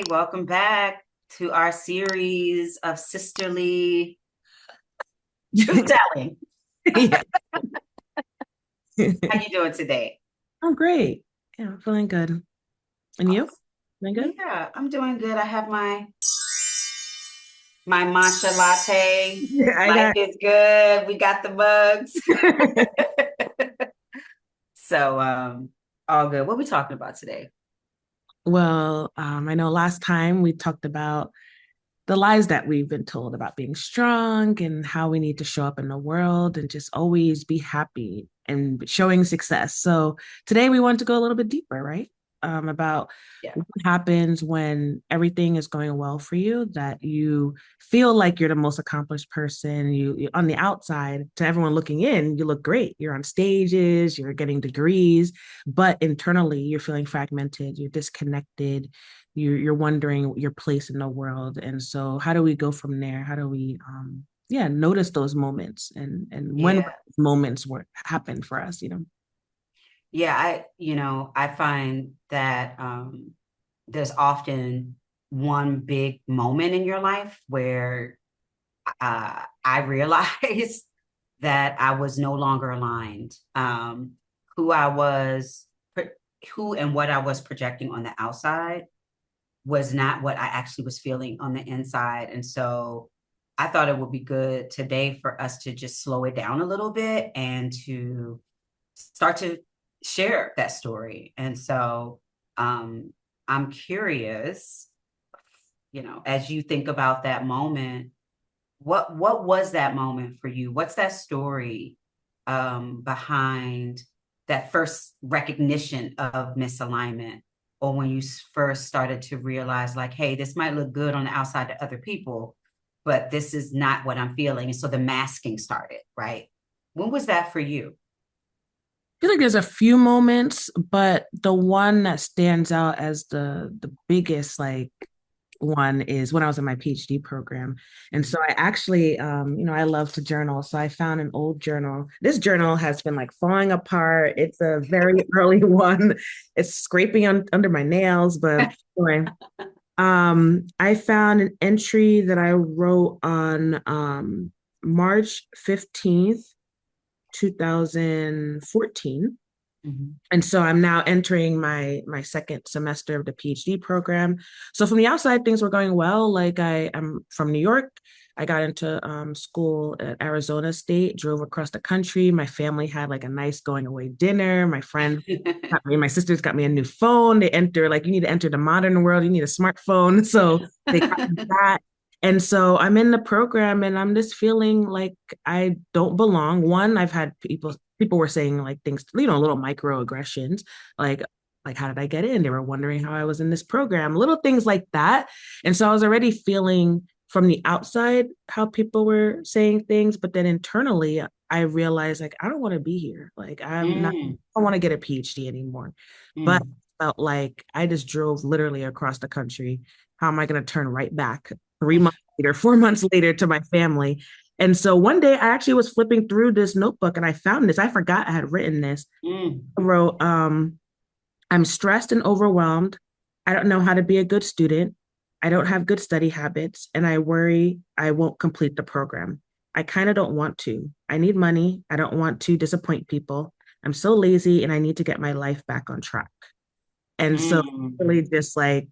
Welcome back to our series of sisterly truth telling. Yeah. How you doing today? I'm great. Yeah, I'm feeling good. And you? Awesome. Feeling good? Yeah, I'm doing good. I have my matcha latte. Yeah, I Life got. is good. We got the bugs. So all good. What are we talking about today? Well, I know last time we talked about the lies that we've been told about being strong and how we need to show up in the world and just always be happy and showing success. So today we want to go a little bit deeper, right? About Yeah. what happens when everything is going well for you, that you feel like you're the most accomplished person. You on the outside, to everyone looking in, you look great. You're on stages, you're getting degrees, but internally you're feeling fragmented, you're disconnected, you're wondering your place in the world. And so how do we go from there? How do we notice those moments and when Yeah. moments were happen for us, you know? Yeah, I find that there's often one big moment in your life where I realized that I was no longer aligned. Who I was, who and what I was projecting on the outside was not what I actually was feeling on the inside. And so I thought it would be good today for us to just slow it down a little bit and to start to share that story. And so um, I'm curious, as you think about that moment, what was that moment for you? What's that story behind that first recognition of misalignment, or when you first started to realize, like, hey, this might look good on the outside to other people, but this is not what I'm feeling, and so the masking started, right? When was that for you? Feel like there's a few moments, but the one that stands out as the biggest one is when I was in my PhD program. And so I actually I love to journal. So I found an old journal. This journal has been like falling apart. It's a very early one. It's scraping under my nails, but anyway. I found an entry that I wrote on March 15th, 2014. Mhm. And so I'm now entering my second semester of the PhD program. So from the outside, things were going well. Like I'm from New York. I got into school at Arizona State, drove across the country. My family had like a nice going away dinner. My friend got me, my sisters got me a new phone. They enter, like, you need to enter the modern world. You need a smartphone. So they got me that. And so I'm in the program and I'm just feeling like I don't belong. One, I've had people were saying like things, little microaggressions, like how did I get in? They were wondering how I was in this program, little things like that. And so I was already feeling from the outside how people were saying things, but then internally I realized like I don't want to be here. Like Mm, I don't want to get a PhD anymore. But mm. I felt like I just drove literally across the country. How am I going to turn right back 3 months later, 4 months later to my family? And so one day I actually was flipping through this notebook and I found this. I forgot I had written this. Mm. I wrote, I'm stressed and overwhelmed. I don't know how to be a good student. I don't have good study habits, and I worry I won't complete the program. I kind of don't want to. I need money. I don't want to disappoint people. I'm so lazy and I need to get my life back on track. And so, Mm. really, just like,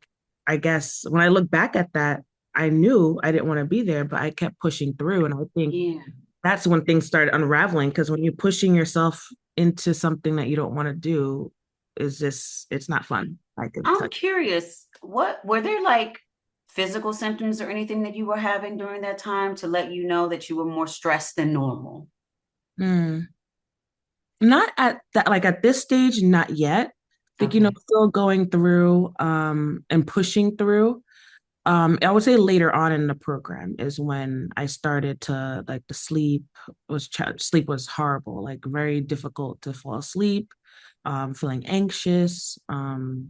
I guess when I look back at that, I knew I didn't want to be there, but I kept pushing through. And I think Yeah. that's when things started unraveling because when you're pushing yourself into something that you don't want to do, is just, it's not fun. I can I'm tell curious, what were there like physical symptoms or anything that you were having during that time to let you know that you were more stressed than normal? you. Not at that, like at this stage, not yet. I think, Okay. still going through and pushing through. I would say later on in the program is when I started to like the sleep was horrible, like very difficult to fall asleep, feeling anxious.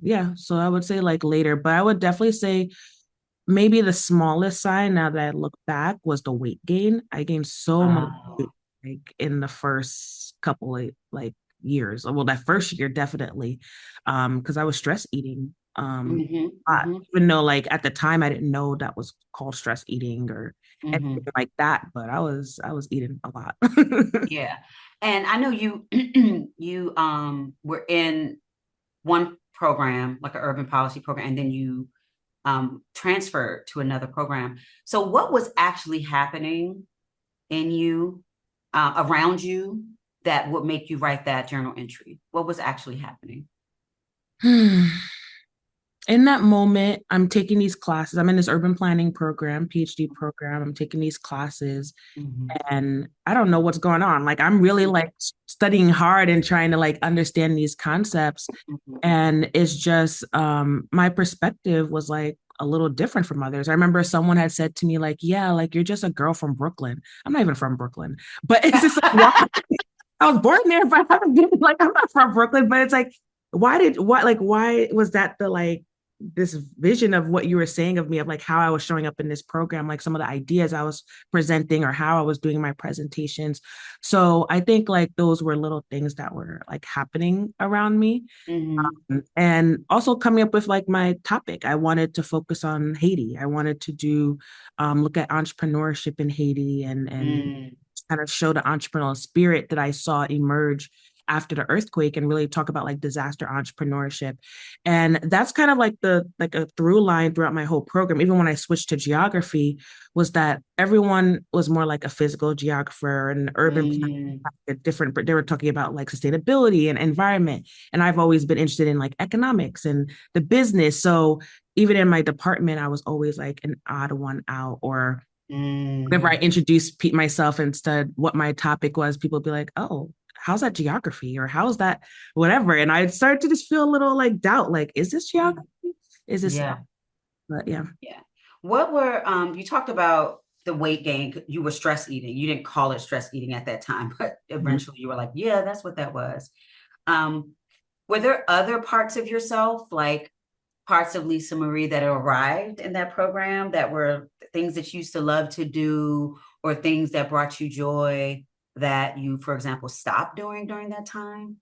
Yeah, so I would say like later, but I would definitely say maybe the smallest sign now that I look back was the weight gain. I gained so much weight Oh, like in the first couple of like years. Well, that first year definitely, because I was stress eating. Mm-hmm. Mm-hmm. Even though like at the time I didn't know that was called stress eating or anything Mm-hmm. like that, but I was eating a lot. Yeah. And I know you you were in one program, like an urban policy program, and then you transferred to another program. So what was actually happening in you, around you, that would make you write that journal entry? What was actually happening? In that moment, I'm taking these classes. I'm in this urban planning program, PhD program. I'm taking these classes Mm-hmm. and I don't know what's going on. Like I'm really like studying hard and trying to like understand these concepts. Mm-hmm. And it's just my perspective was like a little different from others. I remember someone had said to me, like, yeah, like you're just a girl from Brooklyn. I'm not even from Brooklyn, but it's just like, why? I was born there, but I haven't been like I'm not from Brooklyn. But it's like, why was that the like this vision of what you were saying of me of like how I was showing up in this program, like some of the ideas I was presenting or how I was doing my presentations. So I think like those were little things that were like happening around me. Mm-hmm. And also coming up with like my topic. I wanted to focus on Haiti. I wanted to do look at entrepreneurship in Haiti and Mm. kind of show the entrepreneurial spirit that I saw emerge after the earthquake and really talk about like disaster entrepreneurship. And that's kind of like the like a through line throughout my whole program. Even when I switched to geography, was that everyone was more like a physical geographer and urban Mm. different, but they were talking about like sustainability and environment. And I've always been interested in like economics and the business. So even in my department, I was always like an odd one out, or whenever I Mm. introduced myself and said what my topic was, people would be like, oh, how's that geography? Or how's that whatever? And I'd start to just feel a little like doubt, like, is this geography? Is this, Yeah. but yeah. Yeah. What were you talked about the weight gain? You were stress eating. You didn't call it stress eating at that time, but Mhm. eventually you were like, yeah, that's what that was. Um, were there other parts of yourself, like parts of Lisa Marie, that arrived in that program that were things that you used to love to do, or things that brought you joy that you, for example, stopped doing during that time?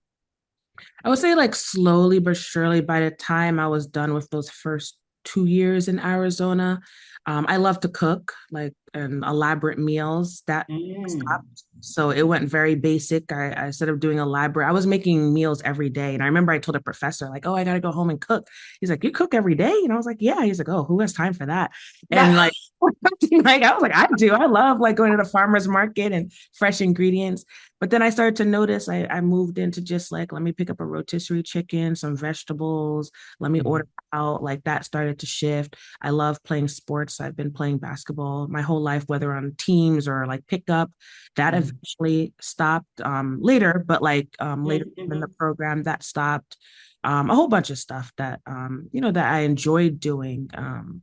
I would say like slowly but surely by the time I was done with those first 2 years in Arizona, I love to cook like and elaborate meals that Mm. stopped. So it went very basic. I instead of doing elaborate, I was making meals every day. And I remember I told a professor like, "Oh, I got to go home and cook." He's like, "You cook every day?" And I was like, "Yeah." He's like, "Oh, who has time for that?" And like, like I was like, "I do. I love like going to the farmer's market and fresh ingredients." But then I started to notice I moved into just like, let me pick up a rotisserie chicken, some vegetables, let me order out. Like that started to shift. I love playing sports. I've been playing basketball my whole life, whether on teams or like pickup. That Mm-hmm. eventually stopped later, but like later in the Mm-hmm. program, that stopped. A whole bunch of stuff that that I enjoyed doing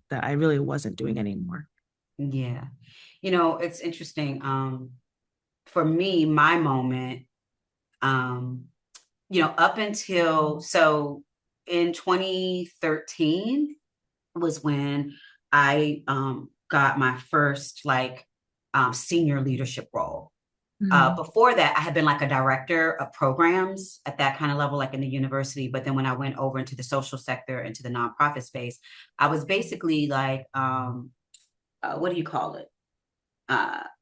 that I really wasn't doing anymore. Yeah. It's interesting. For me, my moment, um, up until so in 2013 was when I got my first like senior leadership role. Mhm. Before that, I had been like a director of programs at that kind of level, like in the university. But then when I went over into the social sector, into the nonprofit space, I was basically like, what do you call it?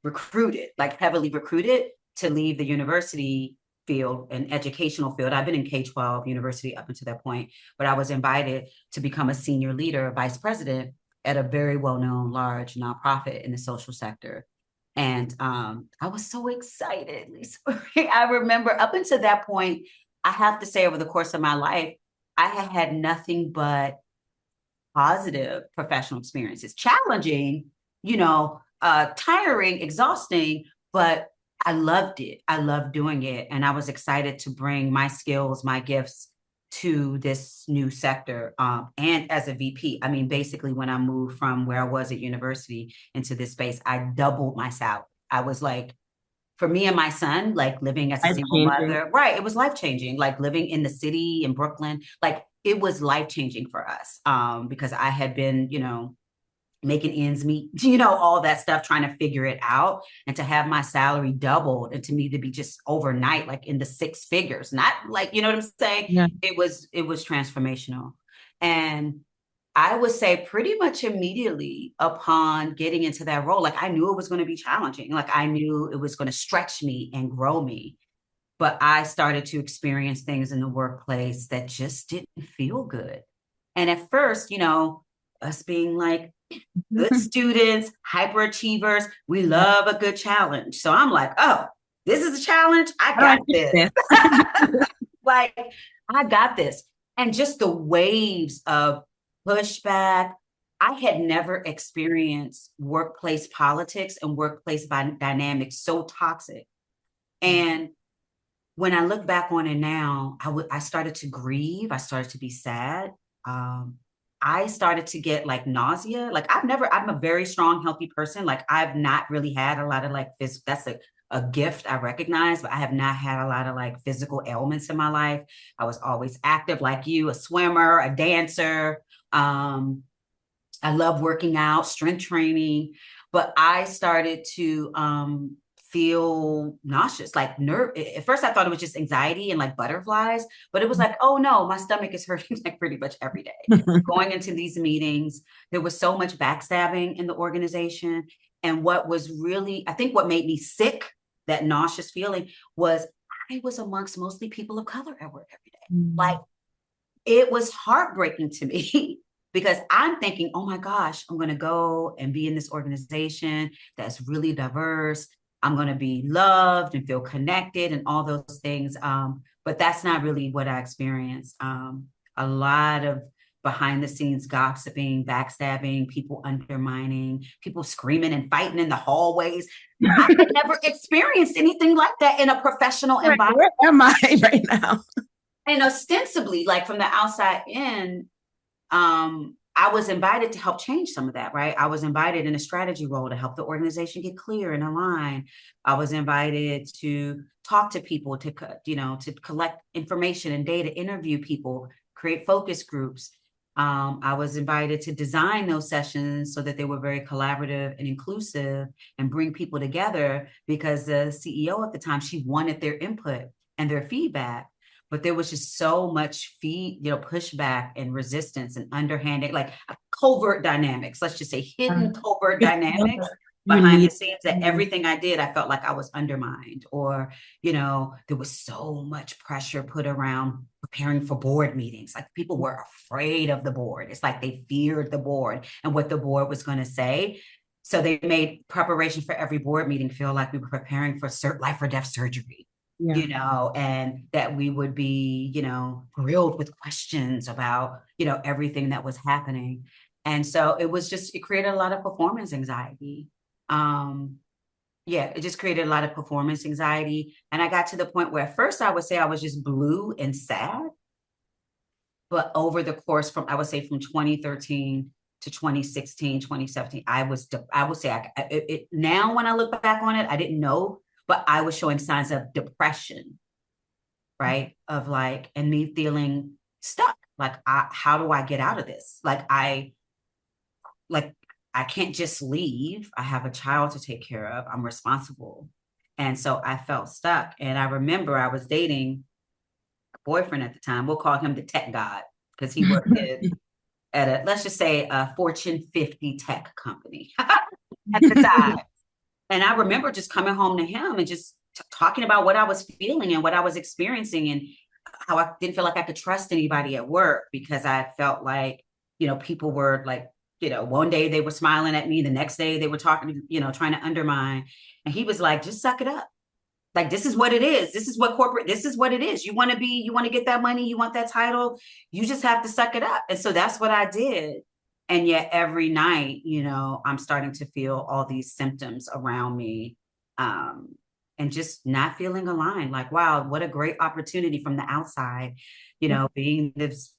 Recruited, like heavily recruited to leave the university field and educational field. I've been in K-12 university up until that point, but I was invited to become a senior leader, vice president at a very well-known large nonprofit in the social sector. And I was so excited, Lisa. I remember up until that point, I have to say over the course of my life, I had had nothing but positive professional experiences, challenging, tiring, exhausting, but I loved it. I loved doing it. And I was excited to bring my skills, my gifts to this new sector. And as a VP, I mean, basically, when I moved from where I was at university into this space, I doubled my salary. I was like, for me and my son, like living as a Life single changing. mother, right? It was life changing. Like living in the city in Brooklyn, like it was life changing for us, because I had been, making ends meet, all that stuff, trying to figure it out, and to have my salary doubled, and to me to be just overnight, like in the six figures, not like, you know what I'm saying? Yeah. It was transformational. And I would say pretty much immediately upon getting into that role, like I knew it was going to be challenging. Like I knew it was going to stretch me and grow me. But I started to experience things in the workplace that just didn't feel good. And at first, us being like good students, hyperachievers, we Yeah. love a good challenge. So I'm like, oh, this is a challenge. I How do I got fix this. this? Like, I got this. And just the waves of pushback. I had never experienced workplace politics and workplace dynamics so toxic. And when I look back on it now, I started to grieve. I started to be sad. Um, I started to get like nausea. Like I'm a very strong, healthy person. Like I've not really had a lot of like this. That's a gift I recognize, but I have not had a lot of like physical ailments in my life. I was always active like you, a swimmer, a dancer. Um, I love working out, strength training, but I started to feel nauseous, like nerve. At first, I thought it was just anxiety and like butterflies, but it was like, oh no, my stomach is hurting like pretty much every day. Going into these meetings, there was so much backstabbing in the organization. And what was really, I think what made me sick, that nauseous feeling, was I was amongst mostly people of color at work every day. Like it was heartbreaking to me because I'm thinking, oh my gosh, I'm going to go and be in this organization that's really diverse. I'm going to be loved and feel connected and all those things. But that's not really what I experienced. A lot of behind the scenes gossiping, backstabbing, people undermining, people screaming and fighting in the hallways. I had never experienced anything like that in a professional Right, environment. where am I right now? And ostensibly, like from the outside in, I was invited to help change some of that, right? I was invited in a strategy role to help the organization get clear and align. I was invited to talk to people, to collect information and data, interview people, create focus groups. I was invited to design those sessions so that they were very collaborative and inclusive and bring people together because the CEO at the time, she wanted their input and their feedback, but there was just so much pushback and resistance and underhanded, like covert dynamics, let's just say hidden covert dynamics You behind the need. scenes, that everything I did, I felt like I was undermined, or, there was so much pressure put around preparing for board meetings. Like people were afraid of the board. It's like they feared the board and what the board was going to say. So they made preparation for every board meeting feel like we were preparing for life or death surgery, Yeah. and that we would be, grilled with questions about, everything that was happening. And so it created a lot of performance anxiety. Um, yeah, it just created a lot of performance anxiety. And I got to the point where at first I would say I was just blue and sad. But over the course I would say from 2013 to 2016, 2017, I would say now when I look back on it, I didn't know, but I was showing signs of depression, right? Of like, and me feeling stuck. Like, how do I get out of this? Like, I can't just leave. I have a child to take care of. I'm responsible. And so I felt stuck. And I remember I was dating a boyfriend at the time. We'll call him the tech god because he worked at let's just say a Fortune 50 tech company at the time. And I remember just coming home to him and just talking about what I was feeling and what I was experiencing and how I didn't feel like I could trust anybody at work because I felt like, people were like, one day they were smiling at me, the next day they were talking, trying to undermine. And he was like, just suck it up. Like, this is what it is. This is what it is. You want to get that money, you want that title, you just have to suck it up. And so that's what I did. And yet every night, I'm starting to feel all these symptoms around me, and just not feeling aligned. Like, wow, what a great opportunity from the outside, being this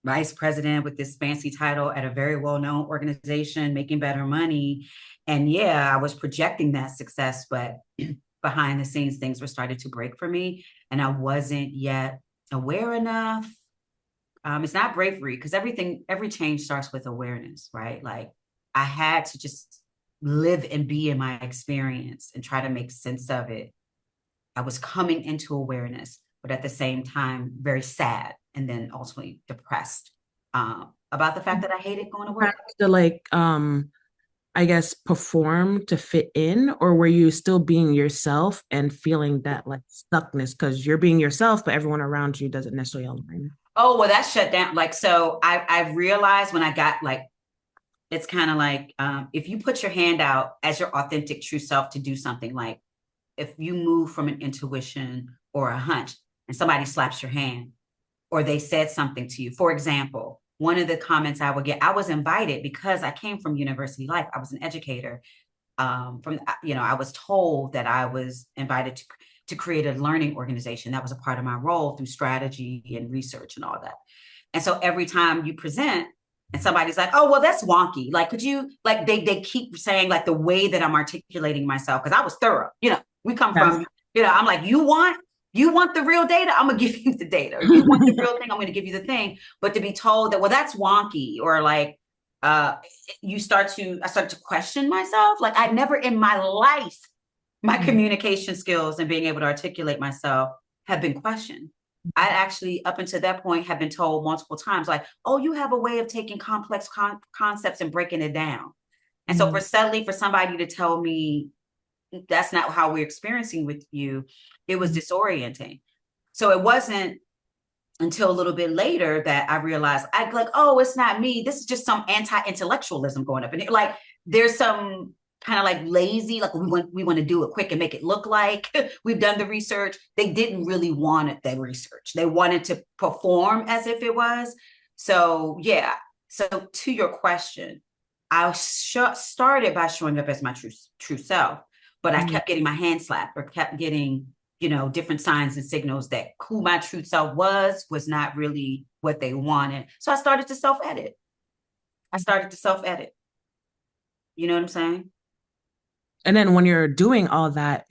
vice president with this fancy title at a very well-known organization, making better money. And yeah, I was projecting that success, but behind the scenes, things were starting to break for me. And I wasn't yet aware enough. It's not bravery because every change starts with awareness, right? Like I had to just live and be in my experience and try to make sense of it. I was coming into awareness, but at the same time, very sad and then ultimately depressed. about the fact that I hated going to Have work. to like I guess perform to fit in, or were you still being yourself and feeling that like stuckness because you're being yourself, but everyone around you doesn't necessarily align? Oh, well, that shut down. Like, so I realized when I got like, it's kind of like if you put your hand out as your authentic true self to do something, like if you move from an intuition or a hunch and somebody slaps your hand or they said something to you. For example, one of the comments I would get, I was invited because I came from university life. I was an educator. I was told that I was invited to create a learning organization. That was a part of my role through strategy and research and all that. And so every time you present and somebody's like, oh, well, that's wonky. Like, could you, like, they keep saying, like, the way that I'm articulating myself, because I was thorough. We come Yes. from, I'm like, you want the real data? I'm going to give you the data. Or you want the real thing? I'm going to give you the thing. But to be told that, well, that's wonky, or like, uh, I started to question myself. Like, I never in my life, my communication skills and being able to articulate myself have been questioned. I actually, up until that point, have been told multiple times, like, oh, you have a way of taking complex concepts and breaking it down. And so, for somebody to tell me that's not how we're experiencing with you, it was disorienting. So it wasn't until a little bit later that I realized I'd like, oh, it's not me. This is just some anti-intellectualism going up. And like there's some kind of like lazy, like we want to do it quick and make it look like we've done the research. They didn't really want the research. They wanted to perform as if it was. So yeah. So to your question, I started by showing up as my true self, but I kept getting my hand slapped or kept getting different signs and signals that who my true self was not really what they wanted. So I started to self-edit. You know what I'm saying? And then when you're doing all that,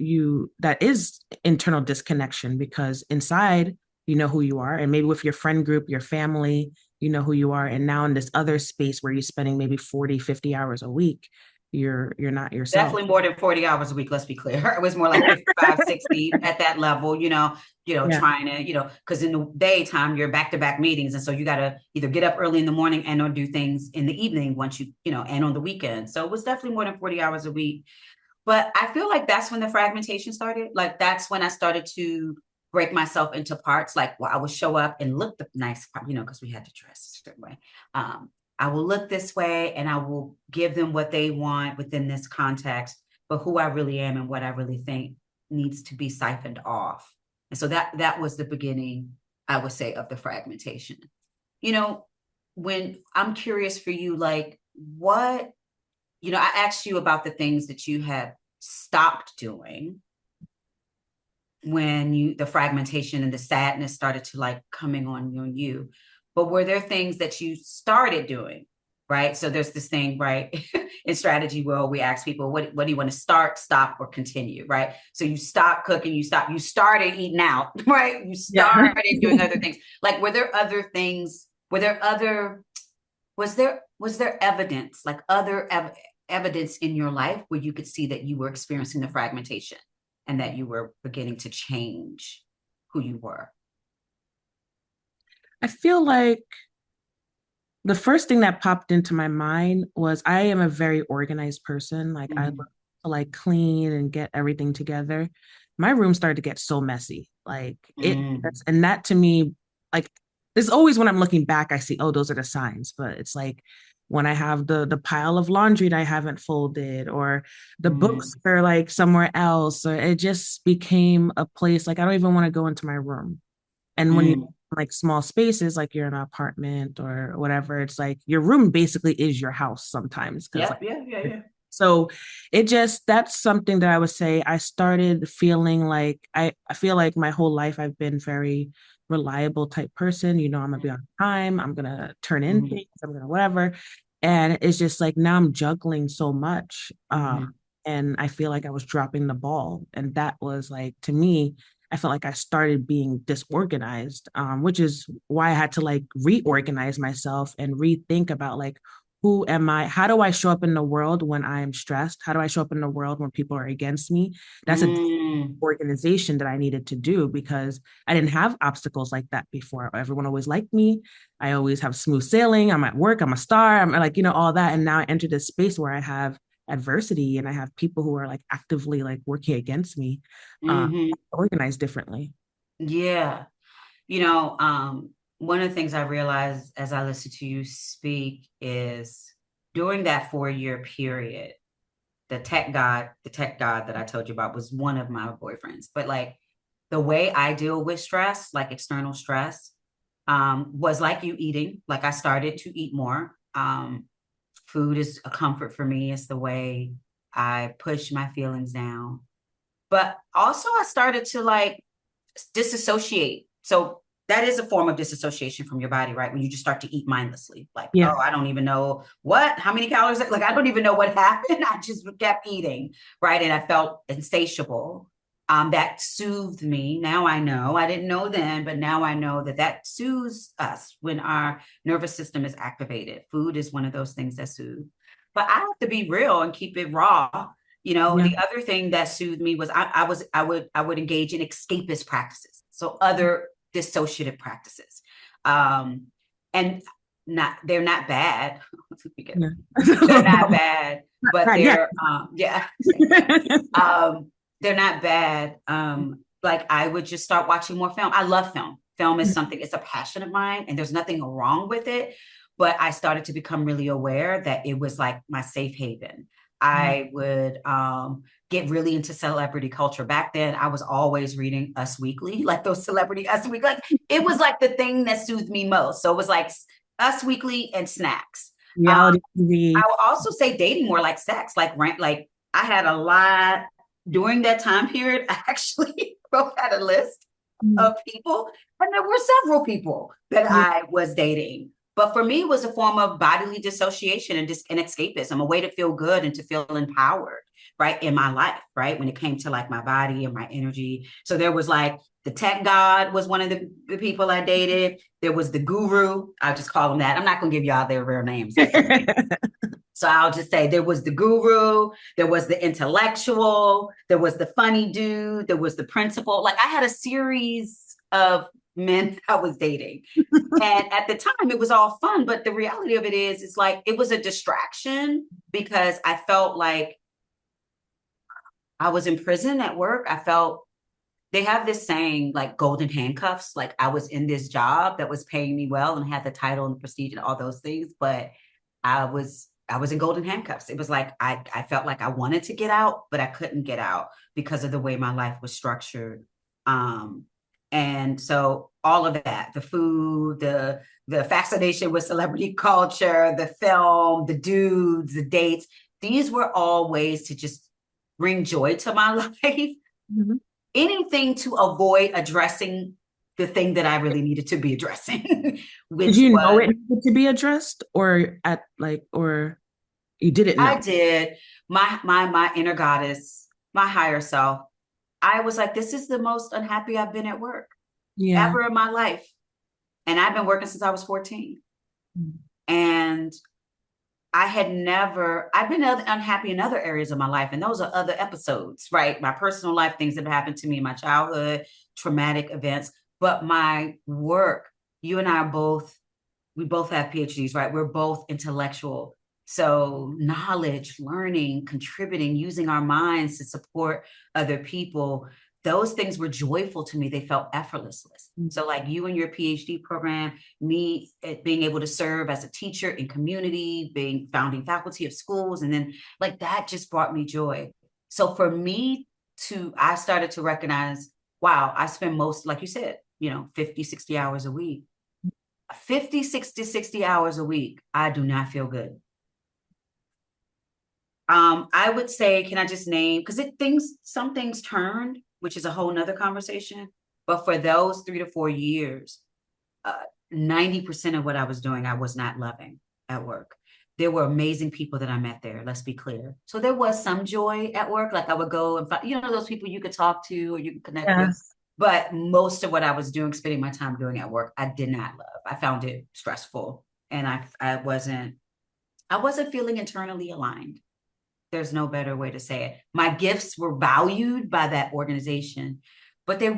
that is internal disconnection because inside you know who you are, and maybe with your friend group, your family, you know who you are, and now in this other space where you're spending maybe 40, 50 hours a week, you're not yourself. Definitely more than 40 hours a week, let's be clear. It was more like 55, 60 at that level, Yeah. trying to, because in the daytime you're back-to-back meetings. And so you got to either get up early in the morning and or do things in the evening once and on the weekend. So it was definitely more than 40 hours a week. But I feel like that's when the fragmentation started. Like that's when I started to break myself into parts. Like, well, I would show up and look the nice, because we had to dress a certain way. I will look this way and I will give them what they want within this context, but who I really am and what I really think needs to be siphoned off. And so that was the beginning, I would say, of the fragmentation. You know, when I'm curious for you, like what, I asked you about the things that you have stopped doing when the fragmentation and the sadness started to like coming on you. But were there things that you started doing? Right. So there's this thing, right, in strategy world, we ask people, what do you want to start, stop, or continue? Right. So you stop cooking, you started eating out, right? You Yeah. started doing other things. Like, were there other things? Was there evidence, like other evidence in your life where you could see that you were experiencing the fragmentation and that you were beginning to change who you were? I feel like the first thing that popped into my mind was I am a very organized person. Like I love Mm-hmm. to like clean and get everything together. My room started to get so messy. Like Mm. and that to me, like there's always when I'm looking back, I see, oh, those are the signs. But it's like when I have the pile of laundry that I haven't folded, or the books Mm. are like somewhere else, or it just became a place like I don't even want to go into my room. And when you Mm. like small spaces, like you're in an apartment or whatever, it's like your room basically is your house sometimes. Cause Yeah, like, yeah, yeah, yeah. so that's something that I would say I started feeling like I feel like my whole life I've been very reliable type person. I'm gonna be on time, I'm gonna turn in Mm-hmm. things, I'm gonna whatever. And it's just like now I'm juggling so much. Mm-hmm. And I feel like I was dropping the ball. And that was like to me, I felt like I started being disorganized, which is why I had to like reorganize myself and rethink about like who am I? How do I show up in the world when I am stressed? How do I show up in the world when people are against me? That's a Mm, organization that I needed to do because I didn't have obstacles like that before. Everyone always liked me. I always have smooth sailing. I'm at work. I'm a star. I'm like, all that. And now I enter this space where I have adversity and I have people who are like actively like working against me, hmm. organized differently. Yeah. One of the things I realized as I listen to you speak is during that 4 year period, the tech god that I told you about was one of my boyfriends. But like the way I deal with stress, like external stress, was like you eating. Like I started to eat more. Food is a comfort for me. It's the way I push my feelings down. But also I started to like disassociate. So that is a form of disassociation from your body, right? When you just start to eat mindlessly, like, Yeah. oh, I don't even know how many calories, like, I don't even know what happened. I just kept eating, right? And I felt insatiable. That soothed me. Now I know. I didn't know then, but now I know that that soothes us when our nervous system is activated. Food is one of those things that soothe. But I have to be real and keep it raw. Yeah. The other thing that soothed me was I would engage in escapist practices, so other dissociative practices, and not they're not bad. Yeah. They're not bad, but Right, yeah. they're yeah, um, they're not bad. Like I would just start watching more film. I love film. Film is something, it's a passion of mine, and there's nothing wrong with it. But I started to become really aware that it was like my safe haven. I would get really into celebrity culture. Back then, I was always reading Us Weekly, like those celebrity Us Weekly. Like it was like the thing that soothed me most. So it was like Us Weekly and snacks. Um, Reality I TV. will also say dating more like sex, like rent. Like I had a lot during that time period. I actually wrote out a list of people, and there were several people that Yeah. I was dating. But for me, it was a form of bodily dissociation and just an escapism, a way to feel good and to feel empowered, right, in my life, right, when it came to like my body and my energy. So there was like the tech god was one of the people I dated. There was the guru. I'll just call them that. I'm not going to give y'all their real names. So I'll just say there was the guru, there was the intellectual, there was the funny dude, there was the principal. Like I had a series of men I was dating. And at the time it was all fun, but the reality of it is it's like it was a distraction because I felt like I was in prison at work. I felt they have this saying like golden handcuffs, like I was in this job that was paying me well and had the title and the prestige and all those things, but I was in golden handcuffs. It was like I felt like I wanted to get out, but I couldn't get out because of the way my life was structured. Um, and so all of that, the food, the fascination with celebrity culture, the film, the dudes, the dates, these were all ways to just bring joy to my life. Mhm. Anything to avoid addressing the thing that I really needed to be addressing, Did which you know was it needed to be addressed or you didn't I know? did. My inner goddess, my higher self. I was like, this is the most unhappy I've been at work Yeah. ever in my life. And I've been working since I was 14. And I've been unhappy in other areas of my life. And those are other episodes, right? My personal life, things that have happened to me in my childhood, traumatic events. But my work, you and I are both, we both have PhDs, right? We're both intellectual. So knowledge, learning, contributing, using our minds to support other people, those things were joyful to me. They felt effortless. So like you and your PhD program, me being able to serve as a teacher in community, being founding faculty of schools, and then like that just brought me joy. So for me I started to recognize, wow, I spend most, like you said, 50, 60 hours a week. 50, 60, 60 hours a week, I do not feel good. I would say, can I just name, because some things turned, which is a whole nother conversation. But for those 3 to 4 years, uh, 90% of what I was doing, I was not loving at work. There were amazing people that I met there, let's be clear. So there was some joy at work. Like I would go and find, those people you could talk to or you could connect with. Yes. But most of what I was doing, spending my time doing at work, I did not love. I found it stressful and I wasn't I wasn't feeling internally aligned. There's no better way to say it. My gifts were valued by that organization, but they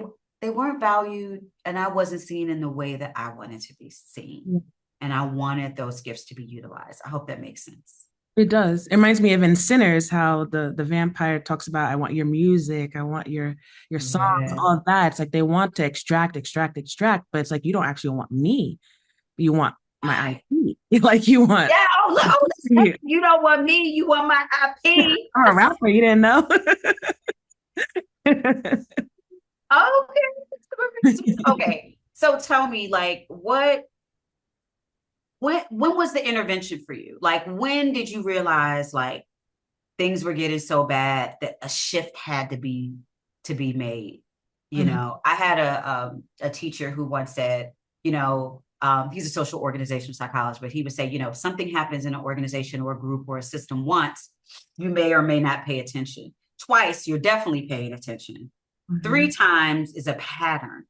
weren't valued, and I wasn't seen in the way that I wanted to be seen. And I wanted those gifts to be utilized. I hope that makes sense. It does. It reminds me of in Sinners how the vampire talks about, I want your music, I want your songs, Yeah. all of that. It's like they want to extract, extract, extract, but it's like you don't actually want me. You want my IP. Like you want Yeah, oh, no, you. you don't want me, you want my IP. I'm a rapper, you didn't know. Okay. Okay. So tell me, like, when was the intervention for you? Like, when did you realize like things were getting so bad that a shift had to be made? You Mhm. know, I had a teacher who once said, he's a social organization psychologist, but he would say, if something happens in an organization or a group or a system once, you may or may not pay attention. Twice, you're definitely paying attention. Three Mhm. times is a pattern,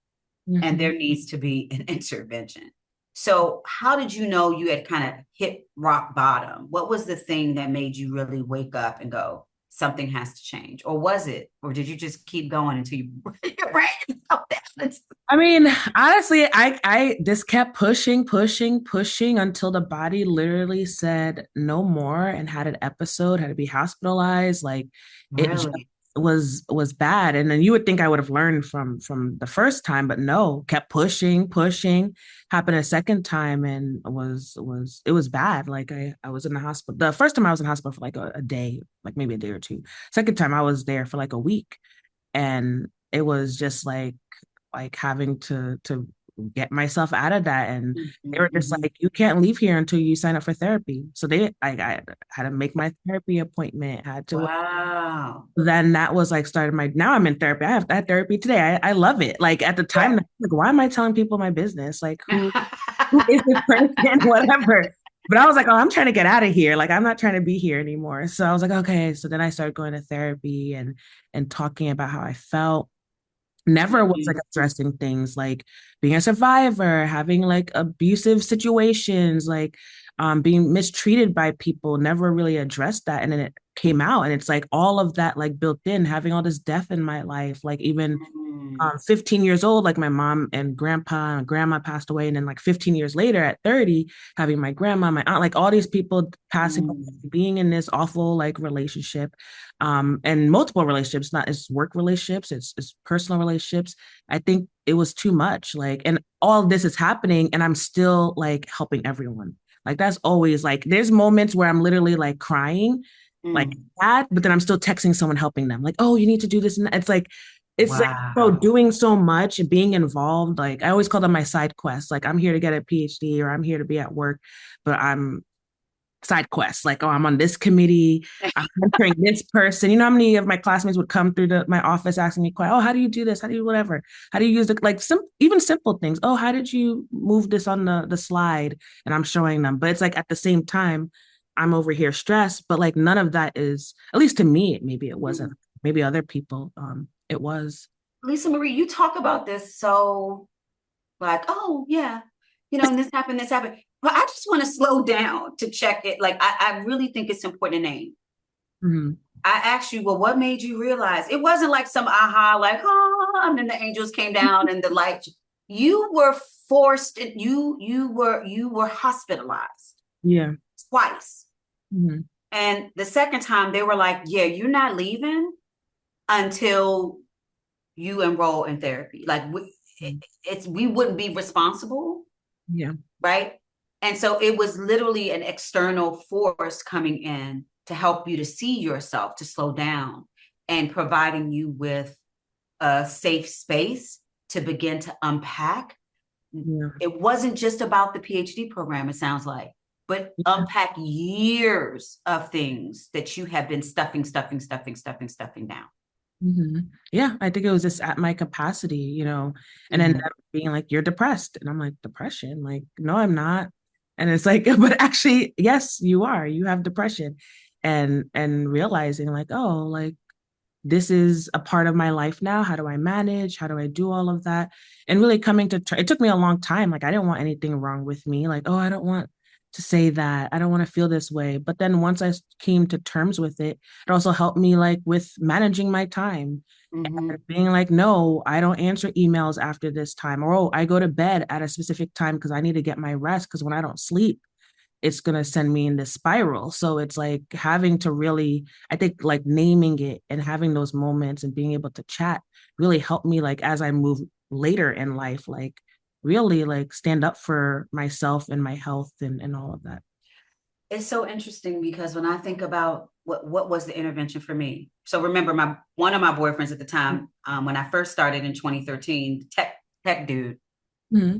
and there Mhm. needs to be an intervention. So, how did you know you had kind of hit rock bottom? What was the thing that made you really wake up and go, something has to change? Or was it, or did you just keep going until you your brain felt that? I mean, honestly, I just kept pushing, pushing, pushing until the body literally said no more and had an episode, had to be hospitalized. Like it just Really? was bad. And then you would think I would have learned from the first time, but no, kept pushing, pushing. Happened a second time and was it was bad. Like I was in the hospital. The first time I was in the hospital for like a day, like maybe a day or two. Second time I was there for like a week. And it was just like having to get myself out of that. And they Mm-hmm, were just mm-hmm. like, you can't leave here until you sign up for therapy. So I had to make my therapy appointment, had to, Wow. then that was like started my, now I'm in therapy. I had therapy today. I love it. Like at the time, Yeah. like, why am I telling people my business? Like who is this person? Whatever. But I was like, oh, I'm trying to get out of here. Like I'm not trying to be here anymore. So I was like, okay. So then I started going to therapy and talking about how I felt. Never was like Mhm. addressing things like being a survivor, having like abusive situations, like being mistreated by people, never really addressed that. And then it came out and it's like all of that like built in, having all this death in my life, like even Mm. 15 years old, like my mom and grandpa and grandma passed away. And then like 15 years later at 30, having my grandma, my aunt, like all these people passing away, Mm. being in this awful like relationship, and multiple relationships, not it's work relationships, it's personal relationships. I think it was too much. Like, and all of this is happening and I'm still like helping everyone. Like that's always like there's moments where I'm literally like crying, like Mm. that, but then I'm still texting someone helping them, like, oh, you need to do this. And that. It's like, so Wow. doing so much and being involved, like I always call them my side quests. Like I'm here to get a PhD or I'm here to be at work, but I'm side quests. Like, oh, I'm on this committee, I'm mentoring this person. You know how many of my classmates would come through my office asking me, oh, how do you do this? How do you whatever? How do you use the like even simple things? Oh, how did you move this on the slide? And I'm showing them. But it's like at the same time, I'm over here stressed, but like none of that is, at least to me, maybe it wasn't. Mm. Maybe other people, it was. Lisa Marie, you talk about this so like, oh yeah, and this happened. But I just want to slow down to check it. Like, I really think it's important to name. Mhm. I asked you, well, what made you realize it wasn't like some aha, like, oh, and then the angels came down and the light. You were forced, you were hospitalized Yeah. twice. Mhm. And the second time they were like, yeah, you're not leaving until you enroll in therapy. Like we wouldn't be responsible, Yeah. right? And so it was literally an external force coming in to help you to see yourself, to slow down, and providing you with a safe space to begin to unpack. Yeah. It wasn't just about the PhD program, it sounds like, but Yeah. unpack years of things that you have been stuffing down. Yeah, I think it was just at my capacity, and then Mhm. being like, you're depressed. And I'm like, depression? Like, no, I'm not. And it's like, but actually, yes, you are. You have depression. And realizing like, oh, like this is a part of my life now. How do I manage? How do I do all of that? And really coming to it took me a long time. Like I didn't want anything wrong with me. Like, oh, I don't want to say that I don't want to feel this way. But then once I came to terms with it, it also helped me like with managing my time Mm-hmm. and being like, no, I don't answer emails after this time, or oh, I go to bed at a specific time because I need to get my rest. Because when I don't sleep, it's going to send me in this spiral. So it's like having to really, I think like naming it and having those moments and being able to chat really helped me like as I move later in life, like really like stand up for myself and my health and all of that. It's so interesting because when I think about what was the intervention for me. So remember, my one of my boyfriends at the time, when I first started in 2013, tech dude, Mm-hmm.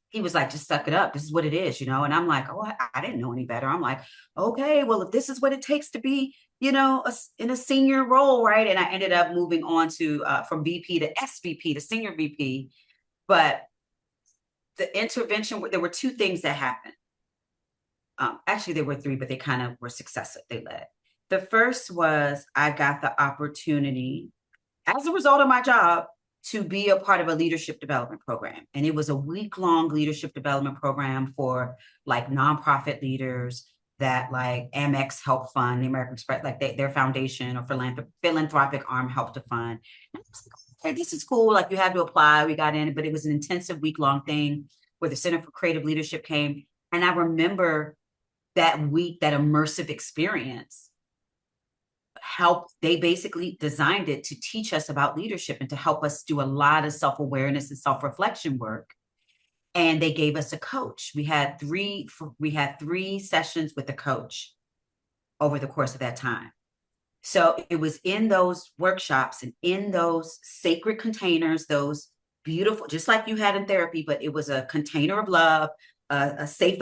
he was like, just suck it up. This is what it is, you know? And I'm like, oh, I didn't know any better. I'm like, okay, well, if this is what it takes to be, in a senior role, right? And I ended up moving on to from VP to SVP to senior VP. But the intervention, there were two things that happened. Actually, there were three, but they kind of were successive. They led. The first was I got the opportunity as a result of my job to be a part of a leadership development program. And it was a week-long leadership development program for like nonprofit leaders that like Amex helped fund, the American Express, like their foundation or philanthropic arm helped to fund. And I was like, okay, this is cool. Like you had to apply. We got in, but it was an intensive week-long thing where the Center for Creative Leadership came. And I remember that week, that immersive experience they basically designed it to teach us about leadership and to help us do a lot of self-awareness and self-reflection work. And they gave us a coach. We had three sessions with a coach over the course of that time. So it was in those workshops and in those sacred containers, those beautiful, just like you had in therapy, but it was a container of love, a safe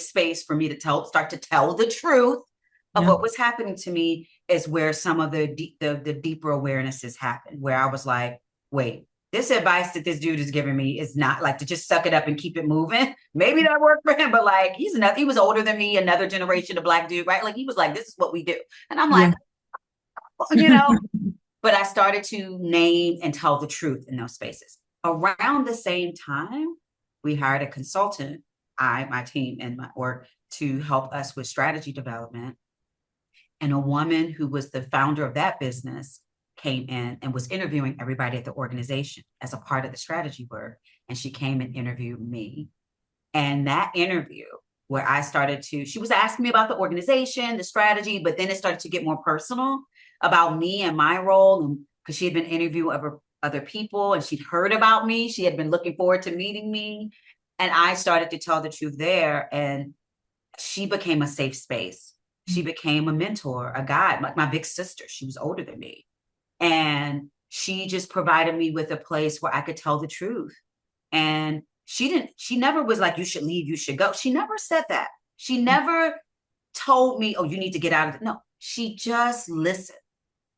space for me to start to tell the truth of Yeah. what was happening to me, is where some of the deeper awarenesses happened, where I was like, wait, this advice that this dude is giving me is not like to just suck it up and keep it moving. Maybe that worked for him, but like he was older than me, another generation of Black dude, right? Like he was like, this is what we do. And I'm Yeah. like, you know, but I started to name and tell the truth in those spaces. Around the same time, we hired a consultant, my team, and my work to help us with strategy development. And a woman who was the founder of that business came in and was interviewing everybody at the organization as a part of the strategy work. And she came and interviewed me. And that interview, where she was asking me about the organization, the strategy, but then it started to get more personal about me and my role. And because she had been interviewing other people and she'd heard about me, she had been looking forward to meeting me. And I started to tell the truth there. And she became a safe space. She became a mentor, a guide, like my big sister. She was older than me. And she just provided me with a place where I could tell the truth. And she never was like, you should leave, you should go. She never said that. She never told me, oh, you need to get out of it. No, she just listened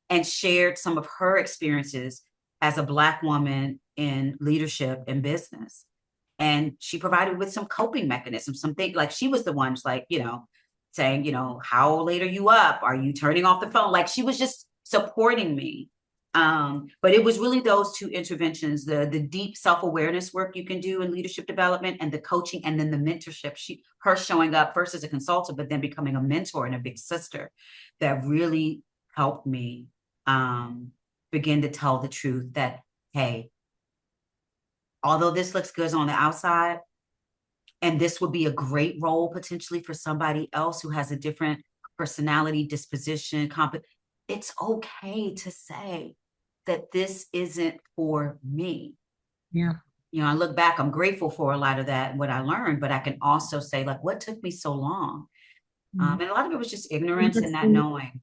and shared some of her experiences as a Black woman in leadership and business. And she provided with some coping mechanisms, something like she was the one like, saying, how late are you up? Are you turning off the phone? Like she was just supporting me. But it was really those two interventions, the deep self-awareness work you can do in leadership development and the coaching and then the mentorship, her showing up first as a consultant, but then becoming a mentor and a big sister, that really helped me begin to tell the truth that, hey, although this looks good on the outside, and this would be a great role potentially for somebody else who has a different personality, disposition, it's okay to say that this isn't for me. Yeah. I look back, I'm grateful for a lot of that and what I learned, but I can also say, like, what took me so long? And a lot of it was just ignorance and not knowing.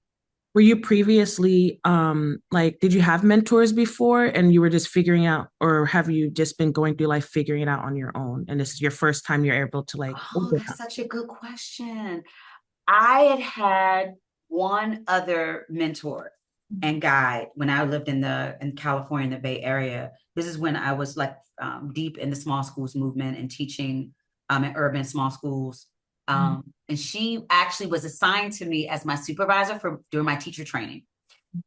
Were you previously like did you have mentors before and you were just figuring out, or have you just been going through life figuring it out on your own and this is your first time you're able to like Oh, open that's up? such a good question. I had one other mentor and guide when I lived in California, in the Bay Area. This is when I was like deep in the small schools movement and teaching in urban small schools. And she actually was assigned to me as my supervisor during my teacher training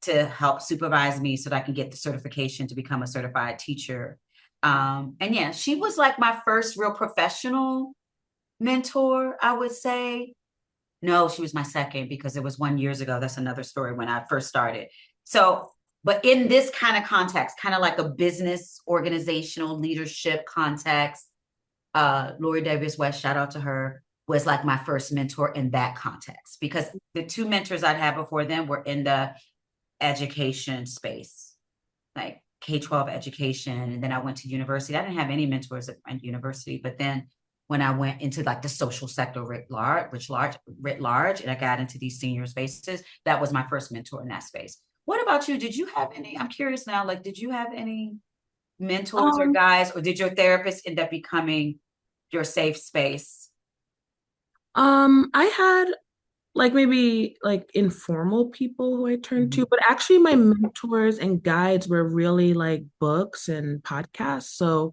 to help supervise me so that I can get the certification to become a certified teacher. And yeah, she was like my first real professional mentor, I would say. No, she was my second because it was 1 years ago. That's another story when I first started. So, but in this kind of context, kind of like a business organizational leadership context, Lori Davis West, shout out to her, was like my first mentor in that context because the two mentors I'd had before them were in the education space, like K-12 education. And then I went to university. I didn't have any mentors at university, but then when I went into like the social sector writ large, and I got into these senior spaces, that was my first mentor in that space. What about you? Did you have any? I'm curious now, like, did you have any mentors or Um, guys, or did your therapist end up becoming your safe space? I had like maybe like informal people who I turned to, Mhm. but actually my mentors and guides were really like books and podcasts. So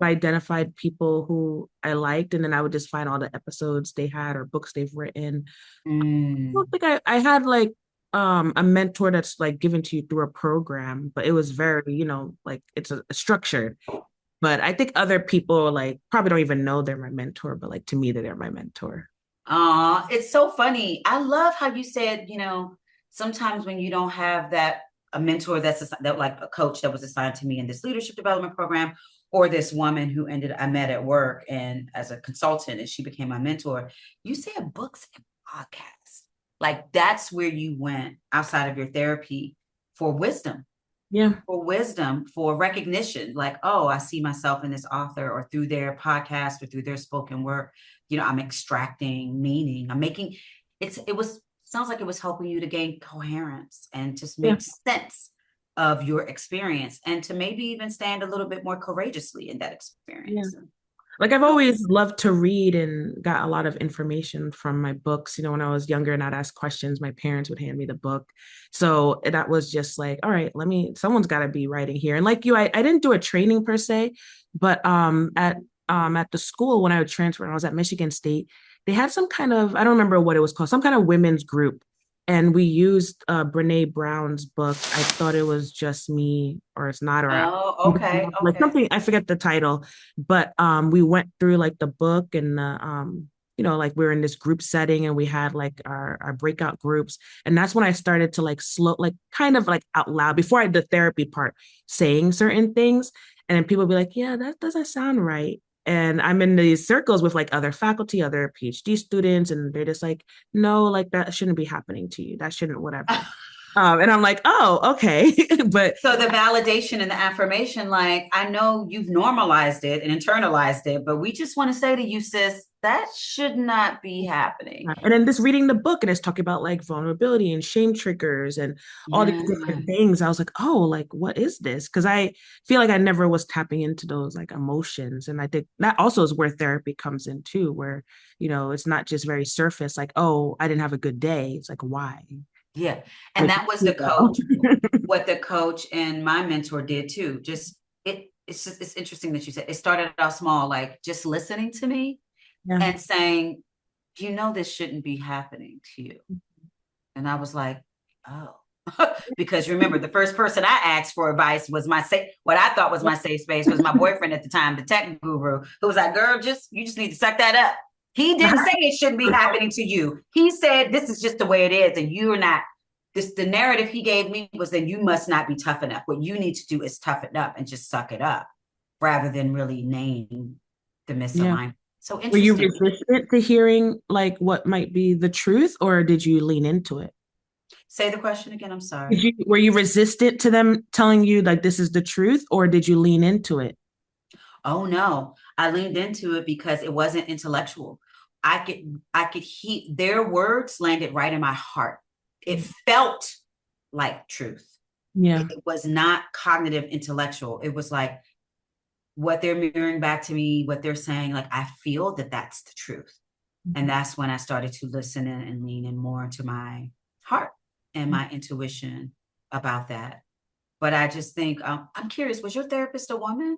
I identified people who I liked, and then I would just find all the episodes they had or books they've written. I Mm. don't think I had like a mentor that's like given to you through a program, but it was very, like it's a structured. But I think other people like probably don't even know they're my mentor, but like to me that they're my mentor. It's so funny. I love how you said, sometimes when you don't have a mentor that like a coach that was assigned to me in this leadership development program, or this woman who I met at work and as a consultant, and she became my mentor. You said books and podcasts. Like that's where you went outside of your therapy for wisdom, Yeah. for recognition, like, oh, I see myself in this author, or through their podcast or through their spoken word, I'm extracting meaning. I'm making it was sounds like it was helping you to gain coherence and just Yeah. make sense of your experience, and to maybe even stand a little bit more courageously in that Yeah. experience. Like I've always loved to read and got a lot of information from my books. When I was younger and I'd ask questions, my parents would hand me the book. So that was just like, all right, someone's got to be writing here. And like you, I didn't do a training per se, but at the school when I would transfer, and I was at Michigan State, they had some kind of, I don't remember what it was called, some kind of women's group. And we used Brene Brown's book. I thought it was just me, or it's not, or Oh, okay, like okay. something, I forget the title, but we went through like the book and like we were in this group setting and we had like our breakout groups, and that's when I started to like slow, like kind of like out loud before I did the therapy part, saying certain things, and then people be like, yeah, that doesn't sound right. And I'm in these circles with like other faculty, other PhD students, and they're just like, no, like that shouldn't be happening to you, that shouldn't whatever. And I'm like, oh, okay. But So the validation and the affirmation, like, I know you've normalized it and internalized it, but we just want to say to you, sis, that should not be happening. and then this reading the book and it's talking about like vulnerability and shame triggers and all these Yeah. different things. I was like, oh, like what is this? Because I feel like I never was tapping into those like emotions. And I think that also is where therapy comes in too, where, it's not just very surface, like, oh, I didn't have a good day. It's like, why? Yeah. And Like, that was what the coach and my mentor did too. It's interesting that you said it started out small, like just listening to me yeah. and saying, this shouldn't be happening to you. And I was like, oh. Because remember, the first person I asked for advice was what I thought was my safe space was my boyfriend at the time, the tech guru, who was like, girl, you just need to suck that up. He didn't say it shouldn't be happening to you. He said this is just the way it is, and you're not. The narrative he gave me was that you must not be tough enough. What you need to do is toughen up and just suck it up, rather than really name the Yeah. misalignment. So Were you interesting. resistant to hearing like what might be the truth, or did you lean into it? Say the question again. I'm sorry. Were you resistant to them telling you like this is the truth, or did you lean into it? Oh no, I leaned into it because it wasn't intellectual. I could hear their words landed right in my heart. It felt like truth. Yeah. It was not cognitive intellectual. It was like what they're mirroring back to me, what they're saying. Like I feel that that's the truth. And that's when I started to listen in and lean in more into my heart and my intuition about that. But I just think I'm curious, was your therapist a woman?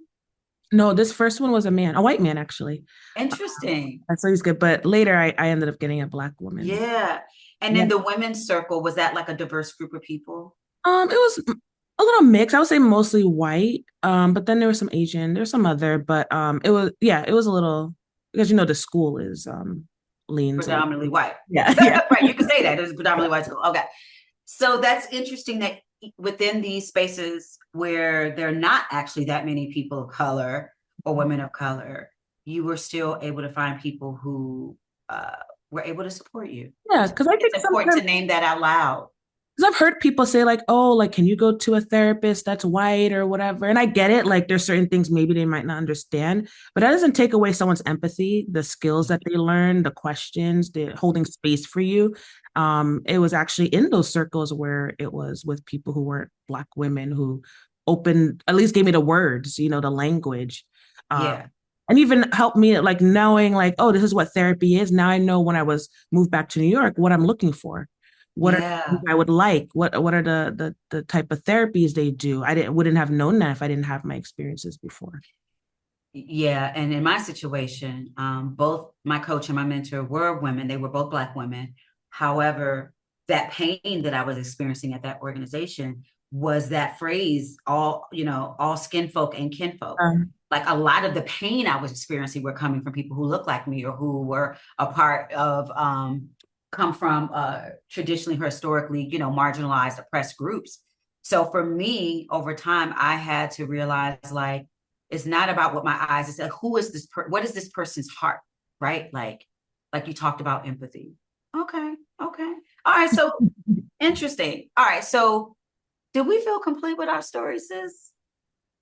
No, this first one was a man, a white man actually. Interesting. So he's good. But later I ended up getting a black woman. Yeah. And Yeah. then the women's circle, was that like a diverse group of people? It was a little mixed. I would say mostly white. But then there was some Asian, there's some other, but it was, yeah, it was a little. because you know the school is leans a lot. Predominantly white. Yeah, yeah. Right. You can say that. It was predominantly white school. Okay. So that's interesting that within these spaces where there are not actually that many people of color or women of color, you were still able to find people who uh, were able to support you. Yeah, So I because I think think it's important sometimes to name that out loud. because I've heard people say like, oh, like, can you go to a therapist that's white or whatever? And I get it. Like, there's certain things maybe they might not understand, but that doesn't take away someone's empathy, the skills that they learn, the questions, the holding space for you. It was actually in those circles where it was with people who weren't Black women who opened, at least gave me the words, you know, the language. Um, Yeah. and even helped me like knowing like, oh, this is what therapy is. Now I know when I was moved back to New York, what I'm looking for. What are Yeah. I would like? What are the type of therapies they do? I didn't wouldn't have known that if I didn't have my experiences before. Yeah. And in my situation, both my coach and my mentor were women. They were both Black women. However, that pain that I was experiencing at that organization was that phrase, all, all skin folk and kinfolk. Like a lot of the pain I was experiencing were coming from people who look like me or who were a part of, come from traditionally, historically, marginalized, oppressed groups. So for me, over time, I had to realize like, it's not about what my eyes, it's like, who is this, what is this person's heart, right? Like you talked about empathy. Okay. Okay. All right. So interesting. All right. So did we feel complete with our stories, sis?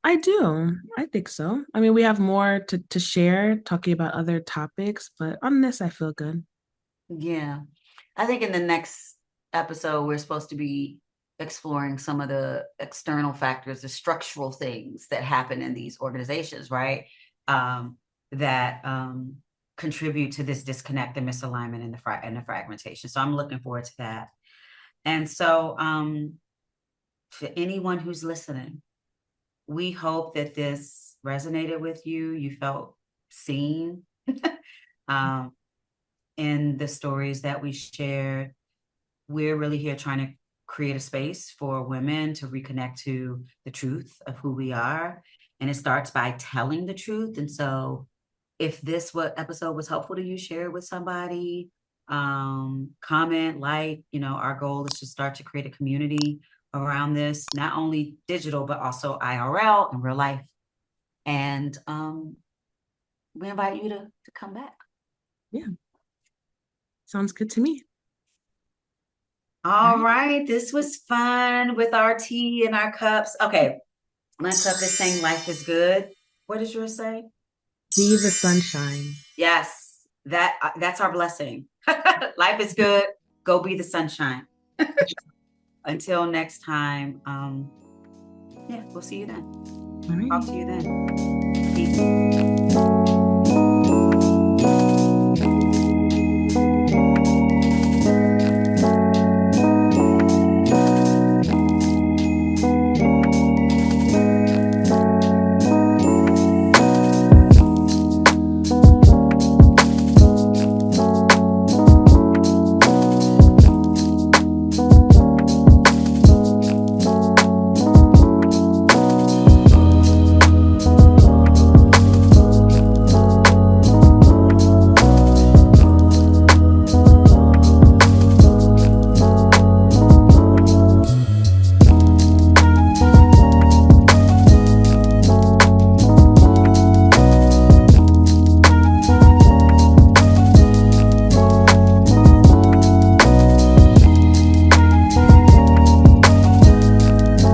I do. I think so. I mean, we have more to share talking about other topics, but on this, I feel good. Yeah. I think in the next episode, we're supposed to be exploring some of the external factors, the structural things that happen in these organizations, right? That contribute to this disconnect and misalignment and the fragmentation. So I'm looking forward to that. And so for anyone who's listening, we hope that this resonated with you. You felt seen um, in the stories that we shared. We're really here trying to create a space for women to reconnect to the truth of who we are. And it starts by telling the truth. And so if this episode was helpful to you, share it with somebody, comment, like, our goal is to start to create a community around this, not only digital, but also IRL in real life. And we invite you to come back. Yeah. Sounds good to me. All right. This was fun with our tea and our cups. Okay. My cup is saying life is good. What does yours say? Be the sunshine. Yes. That's our blessing. Life is good. Go be the sunshine. Until next time. Yeah, we'll see you then. All right. Talk to you then. Peace.